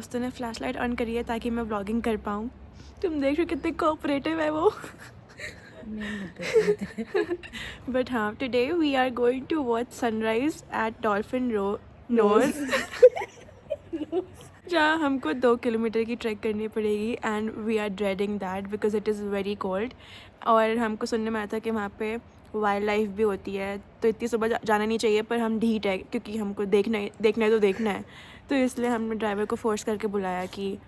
दोस्तों ने flash light on करी है ताकि मैं व्लॉगिंग कर पाऊँ। तुम देख रहे हो कितने कोऑपरेटिव है वो। बट हाँ, today we are going to watch sunrise at Dolphin Nose जहाँ हमको 2 किलोमीटर की ट्रैक करनी पड़ेगी and we are dreading that because it is very cold. और हमको सुनने में आया था कि वहाँ पे वाइल्ड लाइफ भी होती है, तो इतनी सुबह जाना नहीं चाहिए, पर हम ढीठ है क्योंकि हमको देखना है तो देखना है। तो इसलिए हमने ड्राइवर को फोर्स करके बुलाया कि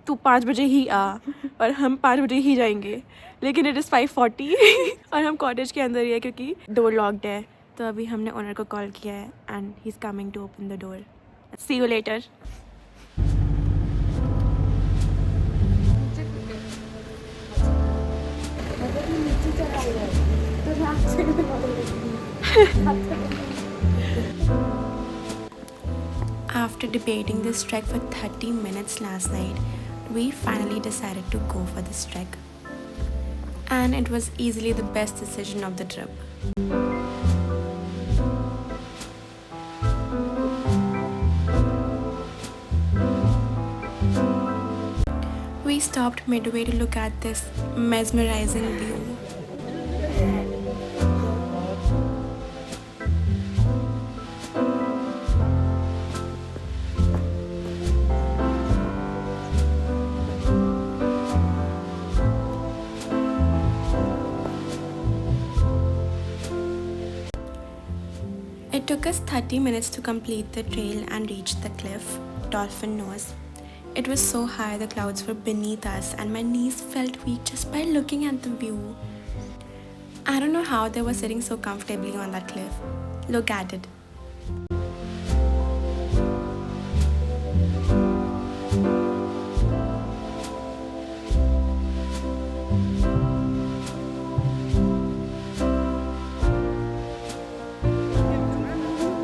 तू 5 बजे ही आ, और हम 5 बजे ही जाएंगे, लेकिन इट इज़ 5:40 और हम कॉटेज के अंदर ही है क्योंकि डोर लॉक्ड है। तो अभी हमने ओनर को कॉल किया है and he is coming to open the door. See you later. After debating this trek for 30 minutes last night, we finally decided to go for this trek. And it was easily the best decision of the trip. We stopped midway to look at this mesmerizing view. It took us 30 minutes to complete the trail and reach the cliff, Dolphin Nose. It was so high the clouds were beneath us and my knees felt weak just by looking at the view. I don't know how they were sitting so comfortably on that cliff. Look at it.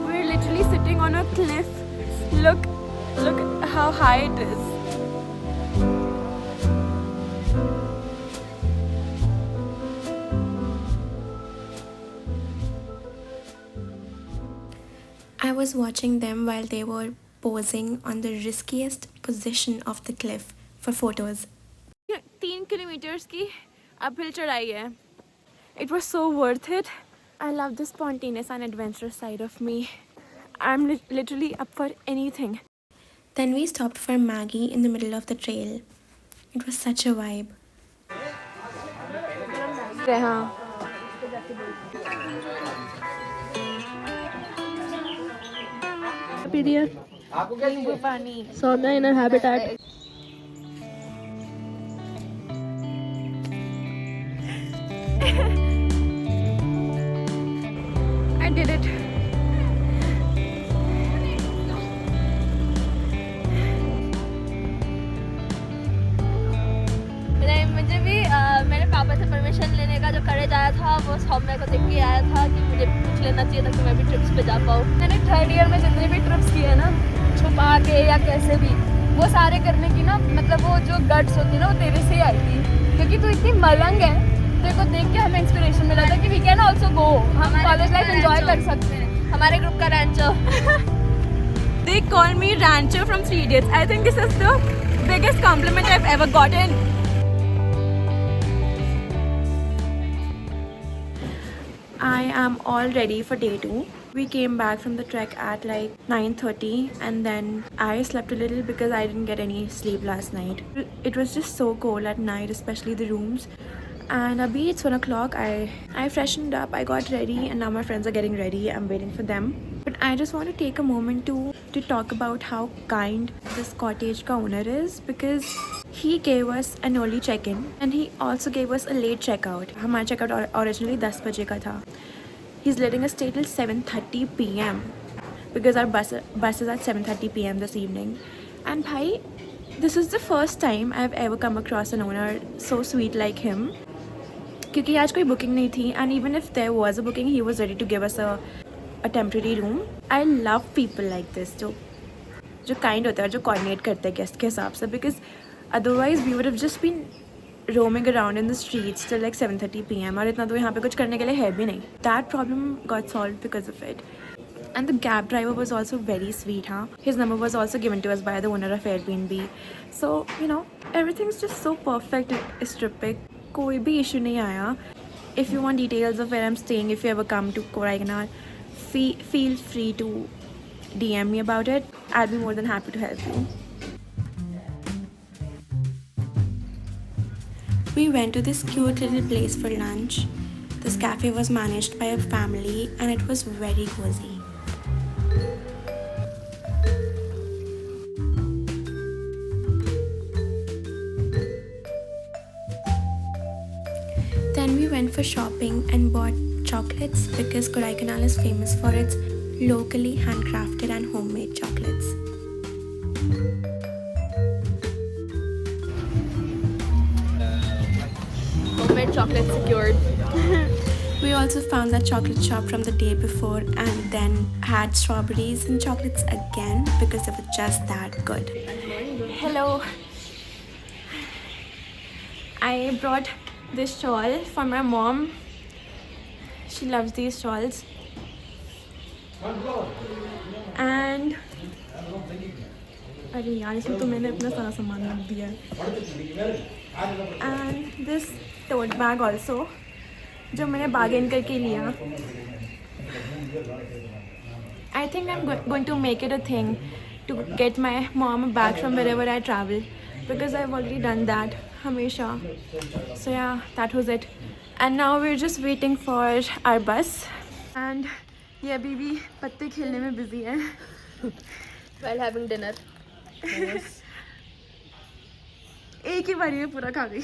We're literally sitting on a cliff. Look how high it is. I was watching them while they were posing on the riskiest position of the cliff for photos. 3 kilometers की uphill चढ़ाई है. It was so worth it. I love the spontaneous and adventurous side of me. I'm literally up for anything. Then we stopped for Maggie in the middle of the trail. It was such a vibe. Soda in her habitat. I did it. मुझे भी मेरे पापा से permission लेने का जो करेज आया था वो सौम्या को देख के आया था कि मुझे पूछ लेना चाहिए था कि मैं भी ट्रिप्स पे जा पाऊँ। मैंने 3rd ईयर में जितने भी ट्रिप्स किए ना, छुपा के या कैसे भी, वो सारे करने की ना, मतलब वो जो गट्स होती है ना, वो तेरे से ही आई थी, क्योंकि तू इतनी मलंग है। तेरे को देख के हमें इंस्पिरेशन मिला था कि वी कैन ऑल्सो गो, हम कॉलेज लाइफ एंजॉय कर सकते हैं। हमारे ग्रुप का Rancher They call me Rancher from 3 Idiots. I think this is the biggest compliment I've ever gotten. I am all ready for day 2. We came back from the trek at like 9:30 and then I slept a little because I didn't get any sleep last night. It was just so cold at night, especially the rooms. And abhi it's 1 o'clock. I freshened up, I got ready, and now my friends are getting ready. I'm waiting for them. But I just want to take a moment to talk about how kind this cottage ka owner is, because he gave us an early check-in and he also gave us a late checkout. हमारा checkout originally 10 बजे का था. He's letting us stay till 7:30 p.m. because our bus is at 7:30 p.m. this evening. And bhai, this is the first time I've ever come across an owner so sweet like him. क्योंकि आज कोई booking नहीं थी, and even if there was a booking, he was ready to give us a temporary room. I love people like this जो kind होते हैं, जो coordinate करते हैं guest के हिसाब से, because otherwise we would have just been roaming around in the streets till like 7:30 p.m. और इतना तो यहाँ पे कुछ करने के लिए है भी नहीं. That problem got solved because of it. And the cab driver was also very sweet, huh? His number was also given to us by the owner of Airbnb. So, everything's just so perfect इस trip पे. कोई भी issue नहीं आया. If you want details of where I'm staying, if you ever come to Kodaikanal, feel free to DM me about it. I'll be more than happy to help you. We went to this cute little place for lunch. This cafe was managed by a family and it was very cozy. Then we went for shopping and bought chocolates because Kodaikanal is famous for its locally handcrafted and homemade chocolates. Homemade chocolate secured. We also found that chocolate shop from the day before and then had strawberries and chocolates again because they were just that good. Hello. I brought this shawl for my mom. She loves these shawls. And अरे यार इसमें तो मैंने अपना सारा सामान रख दिया है. And this tote bag also जो मैंने bargain करके लिया. I think I'm going to make it a thing to get my mom a bag from wherever I travel because I've already done that हमेशा. So yeah, that was it. And now we're just waiting for our bus. And ये अभी भी पत्ते खेलने में busy है. While having dinner. एक ही बारी में पूरा खा गई.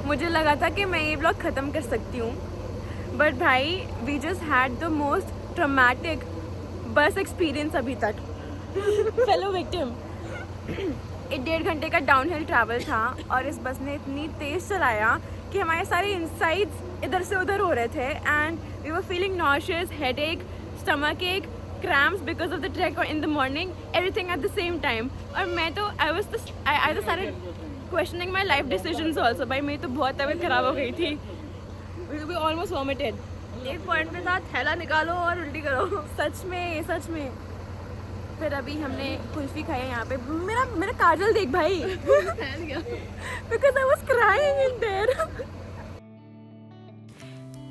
मुझे लगा था कि मैं ये ब्लॉग ख़त्म कर सकती हूँ बट भाई we just had the most traumatic bus experience अभी तक. Fellow victim. 1.5 घंटे का डाउनहिल ट्रैवल था और इस बस ने इतनी तेज़ चलाया कि हमारे सारे इनसाइड्स इधर से उधर हो रहे थे and we were feeling nauseous, headache, stomach ache, cramps because of the trek in the morning, everything at the same time. और मैं तो I just started questioning my life decisions also. भाई मेरी तो बहुत तबीयत खराब हो गई थी. We almost vomited. एक पॉइंट पे था थैला निकालो और उल्टी करो. सच में. फिर अभी हमने कुल्फी खाई है यहाँ पे. मेरा काजल देख भाई. Because I was crying in there.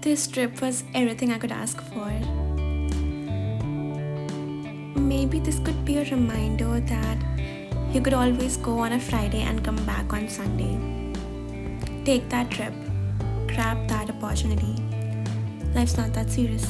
This trip was everything I could ask for. Maybe this could be a reminder that you could always go on a Friday and come back on Sunday. Take that trip. Grab that opportunity. Life's not that serious.